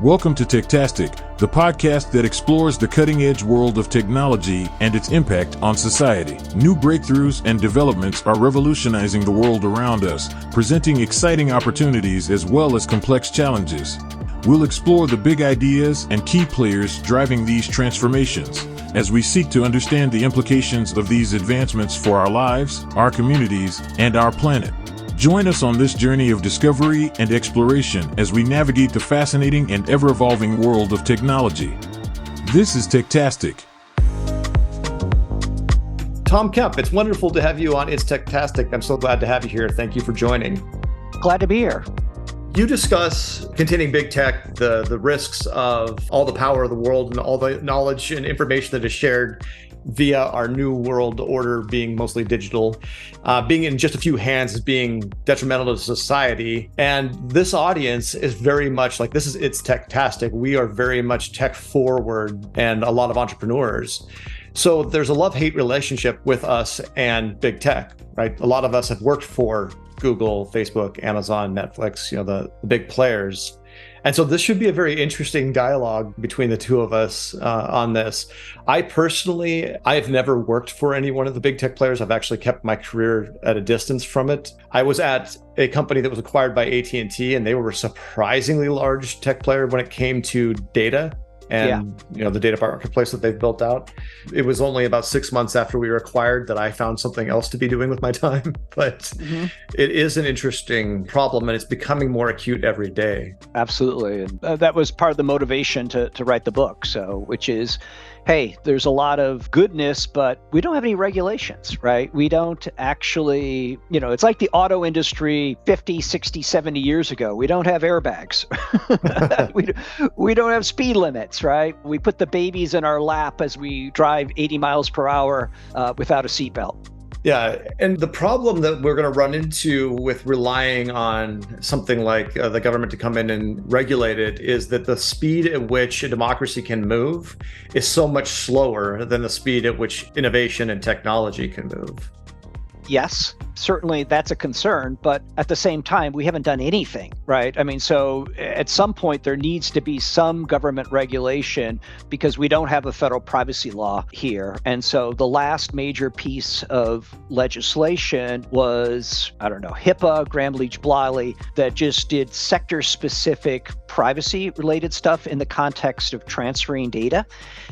Welcome to Techtastic, the podcast that explores the cutting-edge world of technology and its impact on society. New breakthroughs and developments are revolutionizing the world around us, presenting exciting opportunities as well as complex challenges. We'll explore the big ideas and key players driving these transformations as we seek to understand the implications of these advancements for our lives, our communities, and our planet. Join us on this journey of discovery and exploration as we navigate the fascinating and ever-evolving world of technology. This is Techtastic. Tom Kemp, it's wonderful to have you on It's Techtastic. I'm so glad to have you here. Thank you for joining. Glad to be here. You discuss containing big tech, the risks of all the power of the world and all the knowledge and information that is shared via our new world order being mostly digital, being in just a few hands as being detrimental to society. And this audience is very much like, it's Techtastic. We are very much tech forward and a lot of entrepreneurs. So there's a love-hate relationship with us and big tech, right? A lot of us have worked for Google, Facebook, Amazon, Netflix, the big players. And so this should be a very interesting dialogue between the two of us on this. I've never worked for any one of the big tech players. I've actually kept my career at a distance from it. I was at a company that was acquired by AT&T, and they were a surprisingly large tech player when it came to data and the data marketplace that they've built out. It was only about 6 months after we were acquired that I found something else to be doing with my time. But It is an interesting problem, and it's becoming more acute every day. Absolutely. And that was part of the motivation to write the book. Which is, hey, there's a lot of goodness, but we don't have any regulations, right? We don't actually, it's like the auto industry 50, 60, 70 years ago. We don't have airbags. we don't have speed limits, right? We put the babies in our lap as we drive 80 miles per hour without a seatbelt. Yeah. And the problem that we're going to run into with relying on something like the government to come in and regulate it is that the speed at which a democracy can move is so much slower than the speed at which innovation and technology can move. Yes, certainly that's a concern, but at the same time, we haven't done anything, right? So at some point there needs to be some government regulation because we don't have a federal privacy law here. And so the last major piece of legislation was, HIPAA, Gramm-Leach-Bliley, that just did sector-specific privacy-related stuff in the context of transferring data.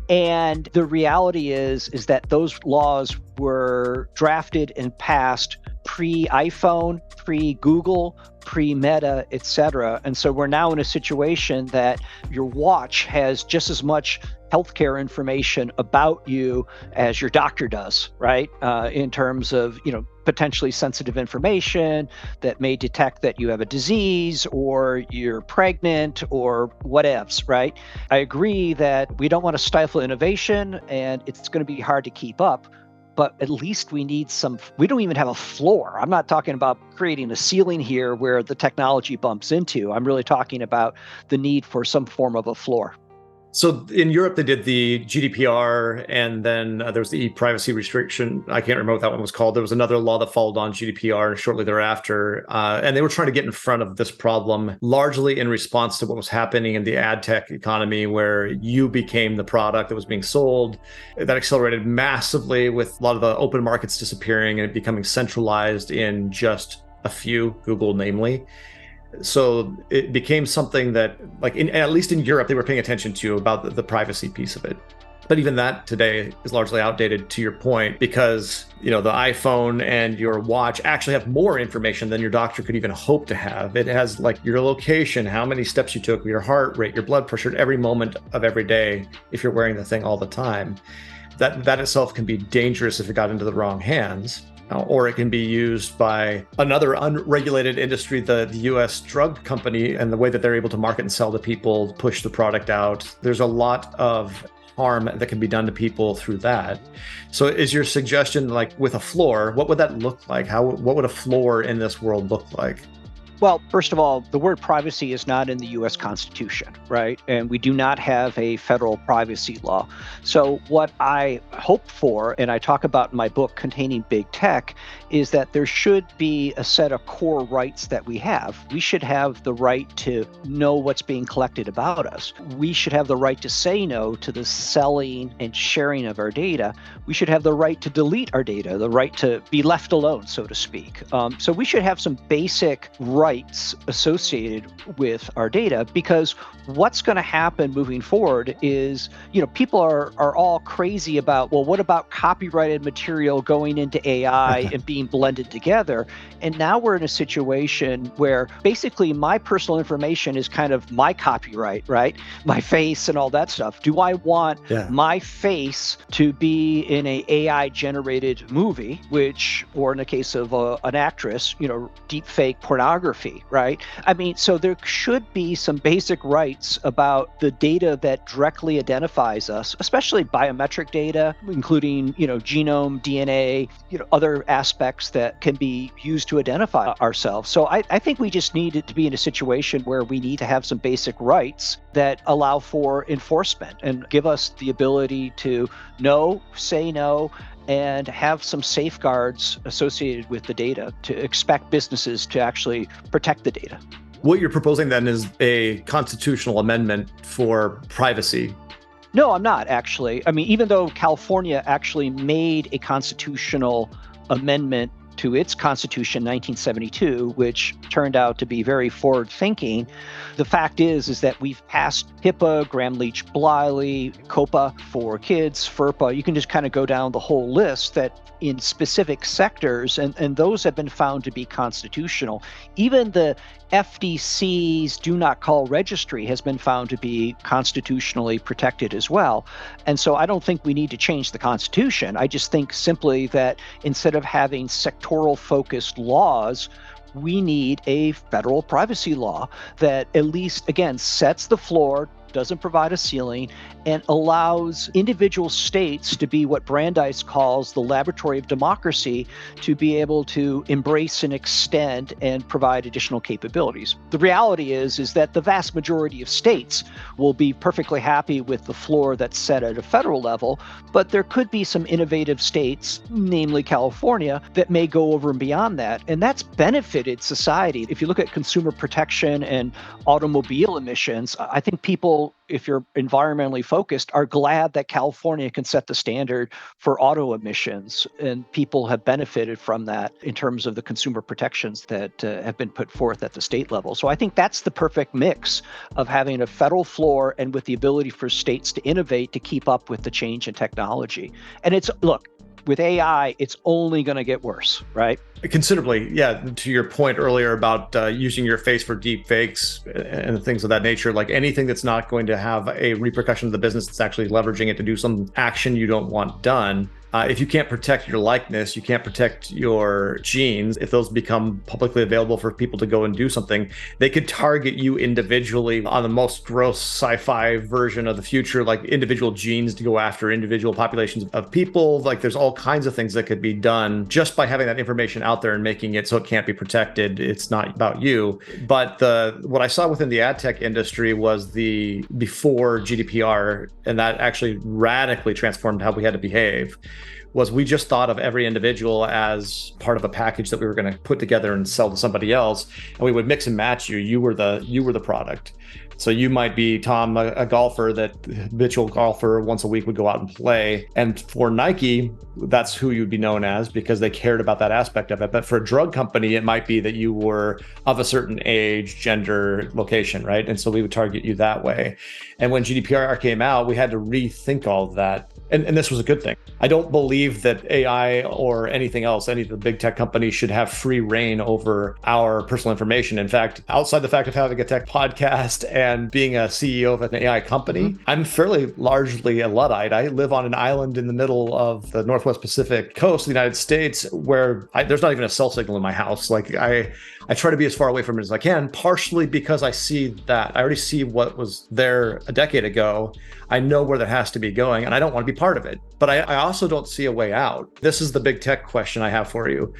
And the reality is that those laws were drafted and passed pre-iPhone, pre-Google, pre-Meta, et cetera. And so we're now in a situation that your watch has just as much healthcare information about you as your doctor does, right? In terms of, potentially sensitive information that may detect that you have a disease or you're pregnant or whatevs, right? I agree that we don't want to stifle innovation and it's going to be hard to keep up. But at least we don't even have a floor. I'm not talking about creating a ceiling here where the technology bumps into. I'm really talking about the need for some form of a floor. So in Europe, they did the GDPR, and then there was the e-privacy restriction. I can't remember what that one was called. There was another law that followed on GDPR shortly thereafter. And they were trying to get in front of this problem, largely in response to what was happening in the ad tech economy, where you became the product that was being sold. That accelerated massively with a lot of the open markets disappearing and it becoming centralized in just a few, Google namely. So it became something that, at least in Europe, they were paying attention to about the privacy piece of it. But even that today is largely outdated, to your point, because, the iPhone and your watch actually have more information than your doctor could even hope to have. It has your location, how many steps you took, your heart rate, your blood pressure at every moment of every day if you're wearing the thing all the time. That itself can be dangerous if it got into the wrong hands. Or it can be used by another unregulated industry, the US drug company, and the way that they're able to market and sell to people, push the product out. There's a lot of harm that can be done to people through that. So is your suggestion with a floor, what would that look like? What would a floor in this world look like? Well, first of all, the word privacy is not in the U.S. Constitution, right? And we do not have a federal privacy law. So what I hope for, and I talk about in my book, Containing Big Tech, is that there should be a set of core rights that we have. We should have the right to know what's being collected about us. We should have the right to say no to the selling and sharing of our data. We should have the right to delete our data, the right to be left alone, so to speak. So we should have some basic rights associated with our data, because what's going to happen moving forward is, people are all crazy about, well, what about copyrighted material going into AI and being blended together? And now we're in a situation where basically my personal information is kind of my copyright, right? My face and all that stuff. Do I want my face to be in a AI generated movie, or in the case of an actress, deep fake pornography? Right? I mean, so there should be some basic rights about the data that directly identifies us, especially biometric data, including, genome, DNA, other aspects that can be used to identify ourselves. So I think we just need it to be in a situation where we need to have some basic rights that allow for enforcement and give us the ability to say no, and have some safeguards associated with the data to expect businesses to actually protect the data. What you're proposing then is a constitutional amendment for privacy. No, I'm not actually. I mean, even though California actually made a constitutional amendment to its constitution, 1972, which turned out to be very forward-thinking. The fact is that we've passed HIPAA, Gramm-Leach-Bliley, COPA for kids, FERPA. You can just kind of go down the whole list that in specific sectors, and those have been found to be constitutional. Even the FDC's Do Not Call registry has been found to be constitutionally protected as well. And so I don't think we need to change the Constitution. I just think simply that instead of having sectoral focused laws, we need a federal privacy law that at least, again, sets the floor, doesn't provide a ceiling, and allows individual states to be what Brandeis calls the laboratory of democracy, to be able to embrace and extend and provide additional capabilities. The reality is that the vast majority of states will be perfectly happy with the floor that's set at a federal level, but there could be some innovative states, namely California, that may go over and beyond that, and that's benefited society. If you look at consumer protection and automobile emissions, I think people, if you're environmentally focused, are glad that California can set the standard for auto emissions, and people have benefited from that in terms of the consumer protections that have been put forth at the state level. So I think that's the perfect mix of having a federal floor and with the ability for states to innovate to keep up with the change in technology. And with AI, it's only going to get worse, right? Considerably, yeah. To your point earlier about using your face for deep fakes and things of that nature, like anything that's not going to have a repercussion to the business that's actually leveraging it to do some action you don't want done. If you can't protect your likeness, you can't protect your genes. If those become publicly available for people to go and do something, they could target you individually on the most gross sci-fi version of the future, like individual genes to go after individual populations of people. Like there's all kinds of things that could be done just by having that information out there and making it so it can't be protected. It's not about you. But what I saw within the ad tech industry was the before GDPR, and that actually radically transformed how we had to behave. Was we just thought of every individual as part of a package that we were going to put together and sell to somebody else, and we would mix and match you. You were the product. So you might be, Tom, a golfer, that habitual golfer once a week would go out and play. And for Nike, that's who you'd be known as because they cared about that aspect of it. But for a drug company, it might be that you were of a certain age, gender, location, right? And so we would target you that way. And when GDPR came out, we had to rethink all of that. And this was a good thing. I don't believe that AI or anything else, any of the big tech companies should have free reign over our personal information. In fact, outside the fact of having a tech podcast and being a CEO of an AI company, I'm fairly largely a Luddite. I live on an island in the middle of the Northwest Pacific coast of the United States where there's not even a cell signal in my house. Like I try to be as far away from it as I can, partially because I see that. I already see what was there a decade ago. I know where that has to be going, and I don't want to be part of it. But I also don't see a way out. This is the big tech question I have for you.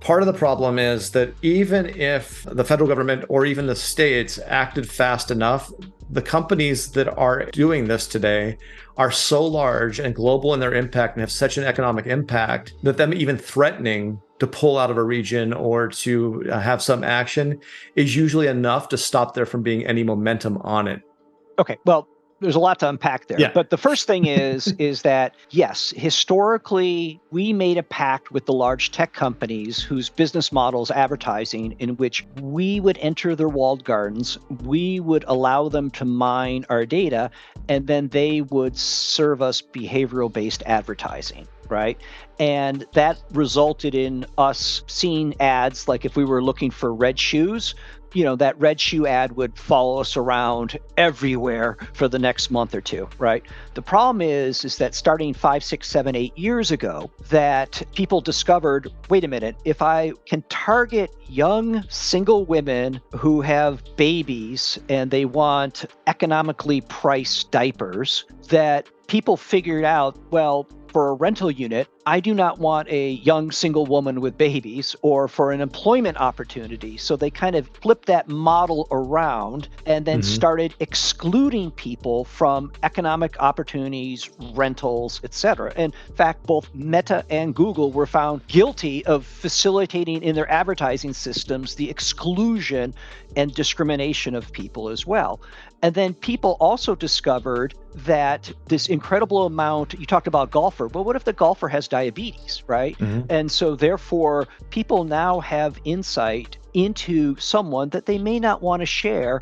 Part of the problem is that even if the federal government or even the states acted fast enough, the companies that are doing this today are so large and global in their impact and have such an economic impact that them even threatening to pull out of a region or to have some action is usually enough to stop there from being any momentum on it. Okay, well, there's a lot to unpack there. Yeah. But the first thing is that, yes, historically, we made a pact with the large tech companies whose business models advertising, in which we would enter their walled gardens, we would allow them to mine our data, and then they would serve us behavioral-based advertising. Right. And that resulted in us seeing ads like if we were looking for red shoes, that red shoe ad would follow us around everywhere for the next month or two. Right. The problem is that starting 5, 6, 7, 8 years ago, that people discovered, wait a minute, if I can target young single women who have babies and they want economically priced diapers, that people figured out, well, for a rental unit, I do not want a young single woman with babies, or for an employment opportunity. So they kind of flipped that model around and then started excluding people from economic opportunities, rentals, etc. In fact, both Meta and Google were found guilty of facilitating in their advertising systems the exclusion and discrimination of people as well. And then people also discovered that this incredible amount, you talked about golfer, but what if the golfer has diabetes, right? And so therefore, people now have insight into someone that they may not want to share,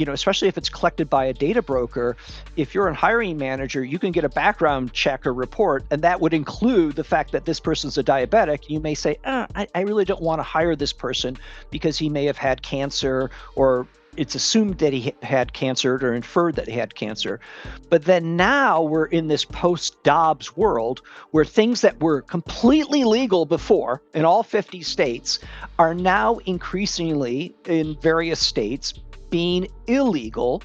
especially if it's collected by a data broker. If you're a hiring manager, you can get a background check or report, and that would include the fact that this person's a diabetic. You may say, I really don't want to hire this person because he may have had cancer, or it's assumed that he had cancer or inferred that he had cancer. But then now we're in this post-Dobbs world where things that were completely legal before in all 50 states are now increasingly in various states being illegal.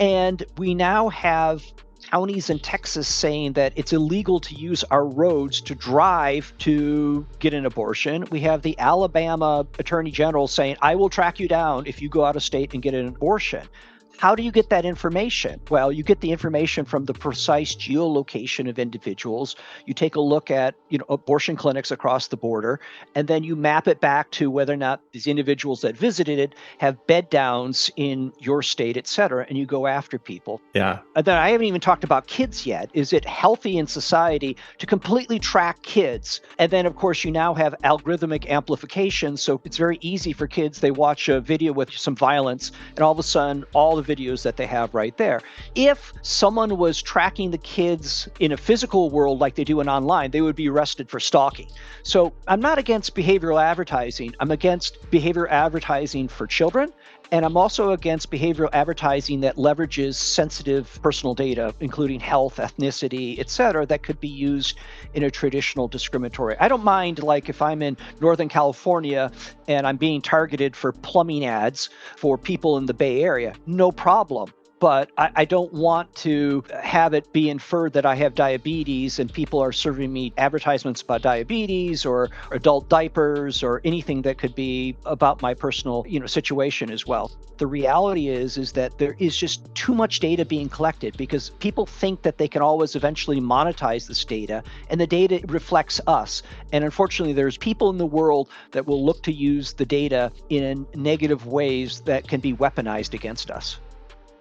And we now have counties in Texas saying that it's illegal to use our roads to drive to get an abortion. We have the Alabama Attorney General saying, I will track you down if you go out of state and get an abortion. How do you get that information? Well, you get the information from the precise geolocation of individuals. You take a look at, abortion clinics across the border, and then you map it back to whether or not these individuals that visited it have bed downs in your state, et cetera, and you go after people. Yeah. And then I haven't even talked about kids yet. Is it healthy in society to completely track kids? And then, of course, you now have algorithmic amplification. So it's very easy for kids. They watch a video with some violence, and all of a sudden, all the videos that they have right there. If someone was tracking the kids in a physical world like they do in online, they would be arrested for stalking. So I'm not against behavioral advertising. I'm against behavioral advertising for children. And I'm also against behavioral advertising that leverages sensitive personal data, including health, ethnicity, et cetera, that could be used in a traditional discriminatory. I don't mind, like, if I'm in Northern California and I'm being targeted for plumbing ads for people in the Bay Area, no problem. But I don't want to have it be inferred that I have diabetes and people are serving me advertisements about diabetes or adult diapers or anything that could be about my personal, situation as well. The reality is that there is just too much data being collected because people think that they can always eventually monetize this data, and the data reflects us. And unfortunately, there's people in the world that will look to use the data in negative ways that can be weaponized against us.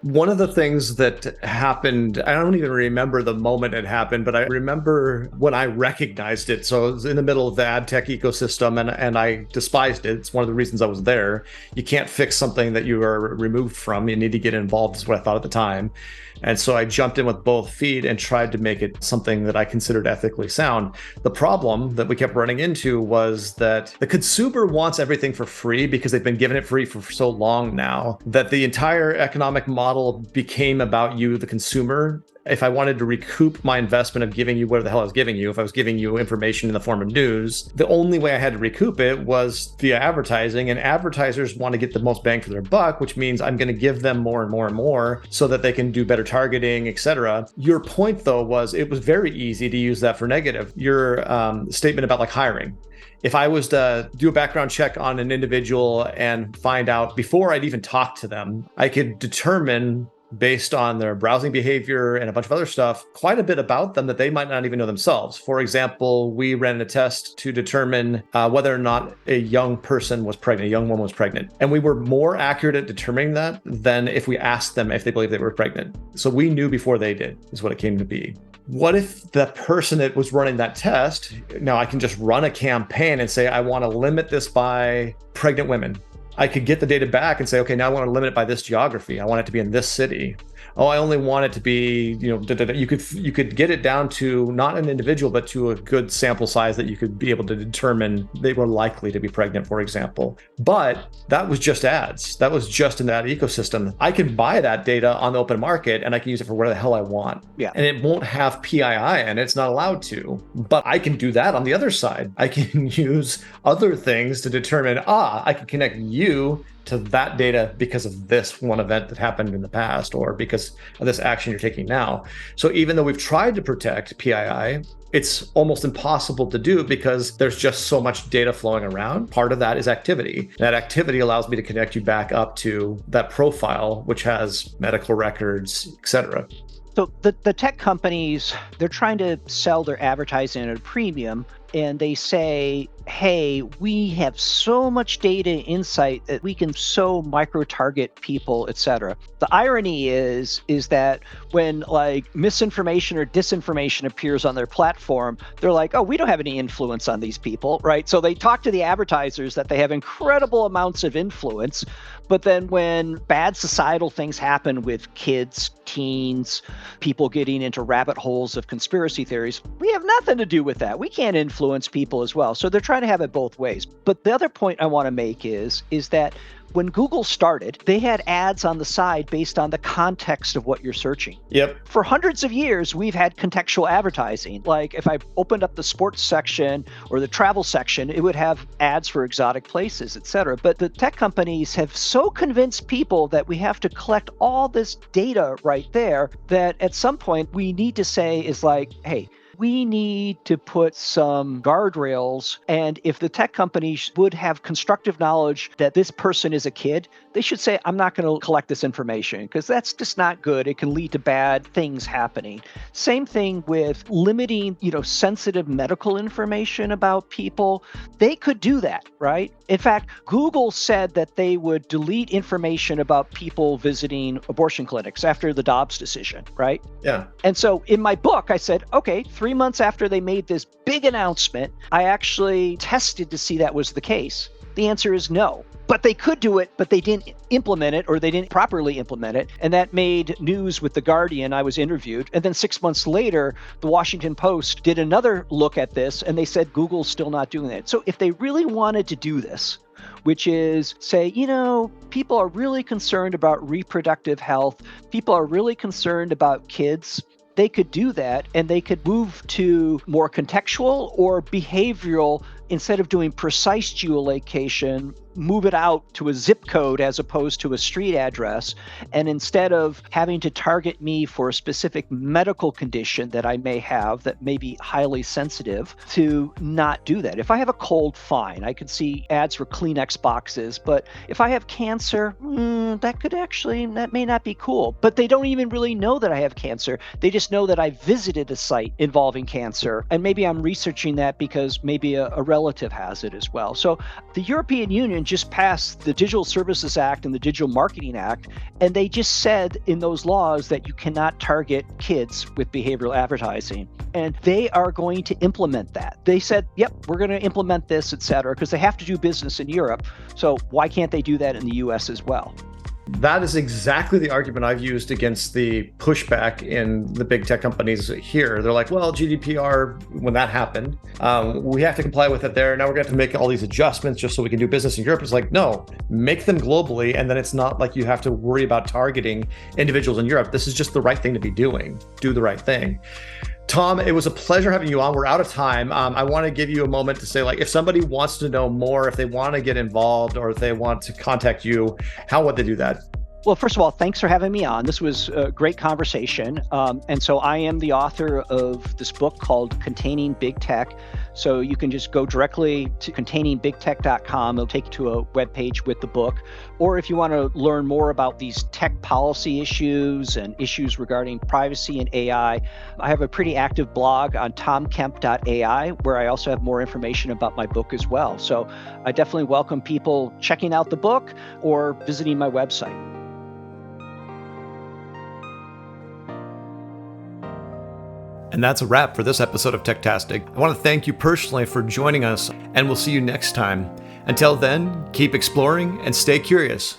One of the things that happened, I don't even remember the moment it happened, but I remember when I recognized it. So I was in the middle of the ad tech ecosystem and I despised it. It's one of the reasons I was there. You can't fix something that you are removed from. You need to get involved, is what I thought at the time. And so I jumped in with both feet and tried to make it something that I considered ethically sound. The problem that we kept running into was that the consumer wants everything for free because they've been given it free for so long now that the entire economic model became about you, the consumer. If I wanted to recoup my investment of giving you whatever the hell I was giving you, if I was giving you information in the form of news, the only way I had to recoup it was via advertising. And advertisers want to get the most bang for their buck, which means I'm going to give them more and more and more so that they can do better targeting, etc. Your point, though, was it was very easy to use that for negative. Your statement about like hiring. If I was to do a background check on an individual and find out before I'd even talk to them, I could determine based on their browsing behavior and a bunch of other stuff, quite a bit about them that they might not even know themselves. For example, we ran a test to determine whether or not a young person was pregnant, a young woman was pregnant. And we were more accurate at determining that than if we asked them if they believed they were pregnant. So we knew before they did, is what it came to be. What if the person that was running that test, now I can just run a campaign and say, I want to limit this by pregnant women. I could get the data back and say, okay, now I want to limit it by this geography. I want it to be in this city. Oh, I only want it to be, you could get it down to not an individual, but to a good sample size that you could be able to determine they were likely to be pregnant, for example. But that was just ads. That was just in that ecosystem. I can buy that data on the open market and I can use it for whatever the hell I want. Yeah. And it won't have PII and it's not allowed to. But I can do that on the other side. I can use other things to determine, I can connect you to that data because of this one event that happened in the past or because of this action you're taking now. So even though we've tried to protect PII, it's almost impossible to do because there's just so much data flowing around. Part of that is activity. That activity allows me to connect you back up to that profile, which has medical records, et cetera. So the tech companies, they're trying to sell their advertising at a premium, and they say, hey, we have so much data insight that we can so micro-target people, et cetera. The irony is that when like misinformation or disinformation appears on their platform, they're like, oh, we don't have any influence on these people, right? So they talk to the advertisers that they have incredible amounts of influence. But then when bad societal things happen with kids, teens, people getting into rabbit holes of conspiracy theories, we have nothing to do with that. We can't influence people as well. So they're trying to have it both ways. But the other point I want to make is that when Google started, they had ads on the side based on the context of what you're searching. Yep. For hundreds of years, we've had contextual advertising. Like if I opened up the sports section or the travel section, it would have ads for exotic places, et cetera. But the tech companies have so convinced people that we have to collect all this data right there that at some point we need to say is like, hey, we need to put some guardrails. And if the tech companies would have constructive knowledge that this person is a kid, they should say, I'm not going to collect this information because that's just not good. It can lead to bad things happening. Same thing with limiting, sensitive medical information about people. They could do that, right? In fact, Google said that they would delete information about people visiting abortion clinics after the Dobbs decision, right? Yeah. And so in my book, I said, okay, 3 months after they made this big announcement, I actually tested to see that was the case. The answer is no. But they could do it, but they didn't implement it or they didn't properly implement it. And that made news with The Guardian. I was interviewed. And then 6 months later, the Washington Post did another look at this and they said Google's still not doing it. So if they really wanted to do this, which is say, people are really concerned about reproductive health. People are really concerned about kids. They could do that and they could move to more contextual or behavioral. Instead of doing precise geolocation, move it out to a zip code as opposed to a street address. And instead of having to target me for a specific medical condition that I may have that may be highly sensitive, to not do that. If I have a cold, fine. I could see ads for Kleenex boxes. But if I have cancer, that may not be cool. But they don't even really know that I have cancer. They just know that I visited a site involving cancer. And maybe I'm researching that because maybe a relative has it as well. So the European Union just passed the Digital Services Act and the Digital Marketing Act, and they just said in those laws that you cannot target kids with behavioral advertising. And they are going to implement that. They said, yep, we're going to implement this, et cetera, because they have to do business in Europe. So why can't they do that in the US as well? That is exactly the argument I've used against the pushback in the big tech companies here. They're like, well, GDPR, when that happened, we have to comply with it there. Now we're going to have to make all these adjustments just so we can do business in Europe. It's like, no, make them globally. And then it's not like you have to worry about targeting individuals in Europe. This is just the right thing to be doing. Do the right thing. Tom, it was a pleasure having you on. We're out of time. I want to give you a moment to say, like, if somebody wants to know more, if they want to get involved, or if they want to contact you, how would they do that? Well, first of all, thanks for having me on. This was a great conversation. And so I am the author of this book called Containing Big Tech. So you can just go directly to containingbigtech.com. It'll take you to a webpage with the book. Or if you want to learn more about these tech policy issues and issues regarding privacy and AI, I have a pretty active blog on tomkemp.ai, where I also have more information about my book as well. So I definitely welcome people checking out the book or visiting my website. And that's a wrap for this episode of Techtastic. I want to thank you personally for joining us, and we'll see you next time. Until then, keep exploring and stay curious.